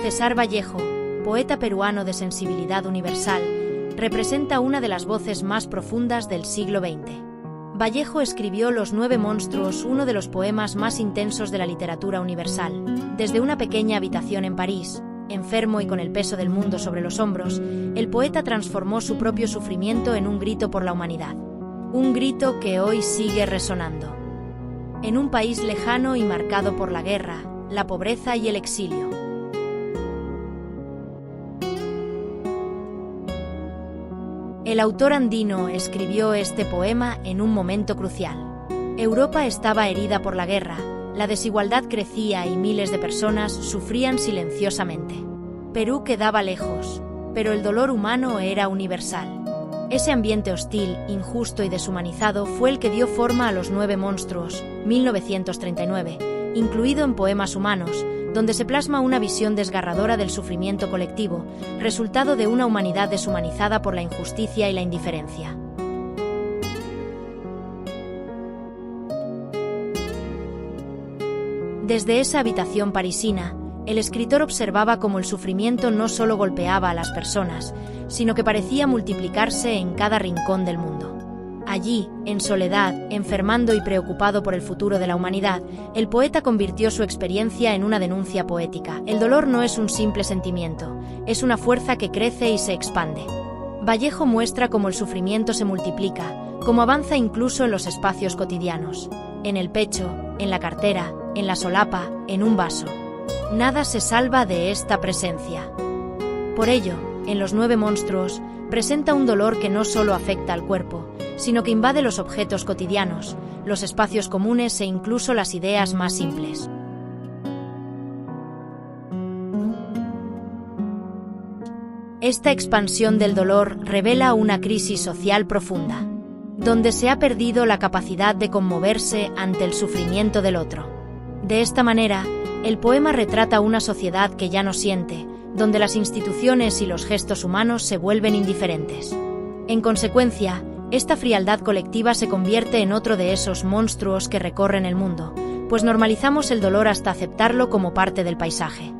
César Vallejo, poeta peruano de sensibilidad universal, representa una de las voces más profundas del siglo XX. Vallejo escribió Los 9 monstruos, uno de los poemas más intensos de la literatura universal. Desde una pequeña habitación en París, enfermo y con el peso del mundo sobre los hombros, el poeta transformó su propio sufrimiento en un grito por la humanidad. Un grito que hoy sigue resonando. En un país lejano y marcado por la guerra, la pobreza y el exilio. El autor andino escribió este poema en un momento crucial. Europa estaba herida por la guerra, la desigualdad crecía y miles de personas sufrían silenciosamente. Perú quedaba lejos, pero el dolor humano era universal. Ese ambiente hostil, injusto y deshumanizado fue el que dio forma a Los 9 monstruos, 1939, incluido en Poemas humanos, donde se plasma una visión desgarradora del sufrimiento colectivo, resultado de una humanidad deshumanizada por la injusticia y la indiferencia. Desde esa habitación parisina, el escritor observaba cómo el sufrimiento no solo golpeaba a las personas, sino que parecía multiplicarse en cada rincón del mundo. Allí, en soledad, enfermando y preocupado por el futuro de la humanidad, el poeta convirtió su experiencia en una denuncia poética. El dolor no es un simple sentimiento, es una fuerza que crece y se expande. Vallejo muestra cómo el sufrimiento se multiplica, cómo avanza incluso en los espacios cotidianos, en el pecho, en la cartera, en la solapa, en un vaso. Nada se salva de esta presencia. Por ello, en Los 9 monstruos, presenta un dolor que no solo afecta al cuerpo, sino que invade los objetos cotidianos, los espacios comunes e incluso las ideas más simples. Esta expansión del dolor revela una crisis social profunda, donde se ha perdido la capacidad de conmoverse ante el sufrimiento del otro. De esta manera, el poema retrata una sociedad que ya no siente, donde las instituciones y los gestos humanos se vuelven indiferentes. En consecuencia, esta frialdad colectiva se convierte en otro de esos monstruos que recorren el mundo, pues normalizamos el dolor hasta aceptarlo como parte del paisaje.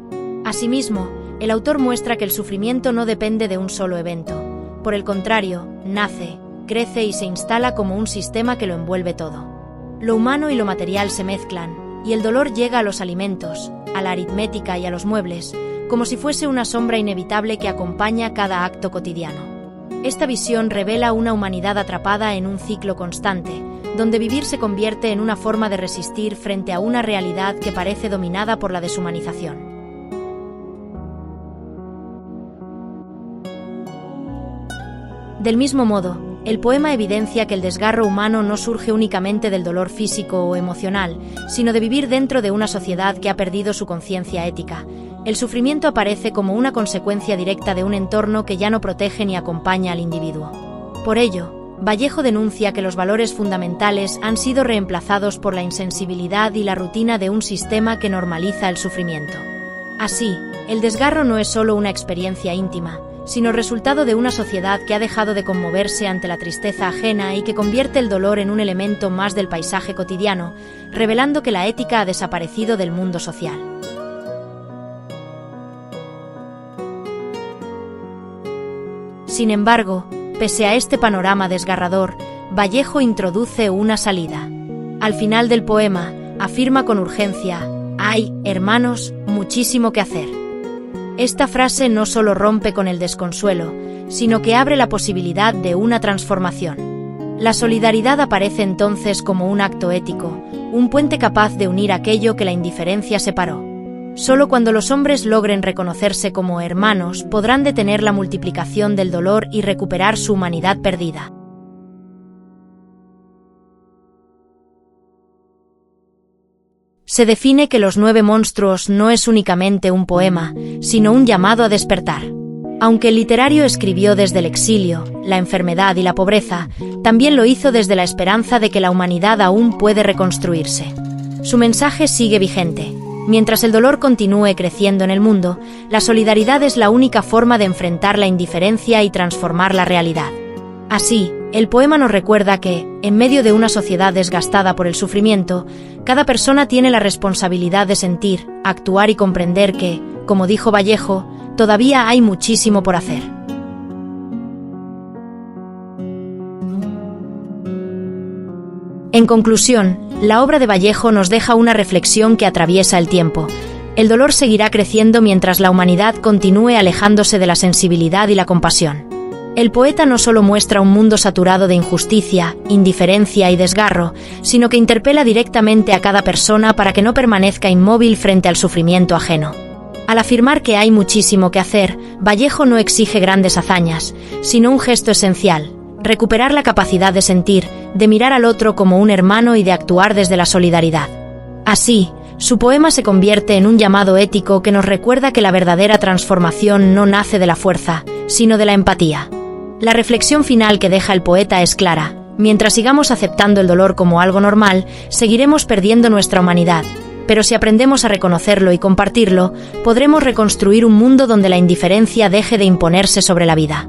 Asimismo, el autor muestra que el sufrimiento no depende de un solo evento. Por el contrario, nace, crece y se instala como un sistema que lo envuelve todo. Lo humano y lo material se mezclan, y el dolor llega a los alimentos, a la aritmética y a los muebles, como si fuese una sombra inevitable que acompaña cada acto cotidiano. Esta visión revela una humanidad atrapada en un ciclo constante, donde vivir se convierte en una forma de resistir frente a una realidad que parece dominada por la deshumanización. Del mismo modo, el poema evidencia que el desgarro humano no surge únicamente del dolor físico o emocional, sino de vivir dentro de una sociedad que ha perdido su conciencia ética. El sufrimiento aparece como una consecuencia directa de un entorno que ya no protege ni acompaña al individuo. Por ello, Vallejo denuncia que los valores fundamentales han sido reemplazados por la insensibilidad y la rutina de un sistema que normaliza el sufrimiento. Así, el desgarro no es solo una experiencia íntima, sino resultado de una sociedad que ha dejado de conmoverse ante la tristeza ajena y que convierte el dolor en un elemento más del paisaje cotidiano, revelando que la ética ha desaparecido del mundo social. Sin embargo, pese a este panorama desgarrador, Vallejo introduce una salida. Al final del poema, afirma con urgencia: «Hay, hermanos, muchísimo que hacer». Esta frase no solo rompe con el desconsuelo, sino que abre la posibilidad de una transformación. La solidaridad aparece entonces como un acto ético, un puente capaz de unir aquello que la indiferencia separó. Solo cuando los hombres logren reconocerse como hermanos podrán detener la multiplicación del dolor y recuperar su humanidad perdida. Se define que Los 9 monstruos no es únicamente un poema, sino un llamado a despertar. Aunque el literario escribió desde el exilio, la enfermedad y la pobreza, también lo hizo desde la esperanza de que la humanidad aún puede reconstruirse. Su mensaje sigue vigente. Mientras el dolor continúe creciendo en el mundo, la solidaridad es la única forma de enfrentar la indiferencia y transformar la realidad. Así, el poema nos recuerda que, en medio de una sociedad desgastada por el sufrimiento, cada persona tiene la responsabilidad de sentir, actuar y comprender que, como dijo Vallejo, todavía hay muchísimo por hacer. En conclusión, la obra de Vallejo nos deja una reflexión que atraviesa el tiempo. El dolor seguirá creciendo mientras la humanidad continúe alejándose de la sensibilidad y la compasión. El poeta no solo muestra un mundo saturado de injusticia, indiferencia y desgarro, sino que interpela directamente a cada persona para que no permanezca inmóvil frente al sufrimiento ajeno. Al afirmar que hay muchísimo que hacer, Vallejo no exige grandes hazañas, sino un gesto esencial: recuperar la capacidad de sentir, de mirar al otro como un hermano y de actuar desde la solidaridad. Así, su poema se convierte en un llamado ético que nos recuerda que la verdadera transformación no nace de la fuerza, sino de la empatía. La reflexión final que deja el poeta es clara: mientras sigamos aceptando el dolor como algo normal, seguiremos perdiendo nuestra humanidad, pero si aprendemos a reconocerlo y compartirlo, podremos reconstruir un mundo donde la indiferencia deje de imponerse sobre la vida.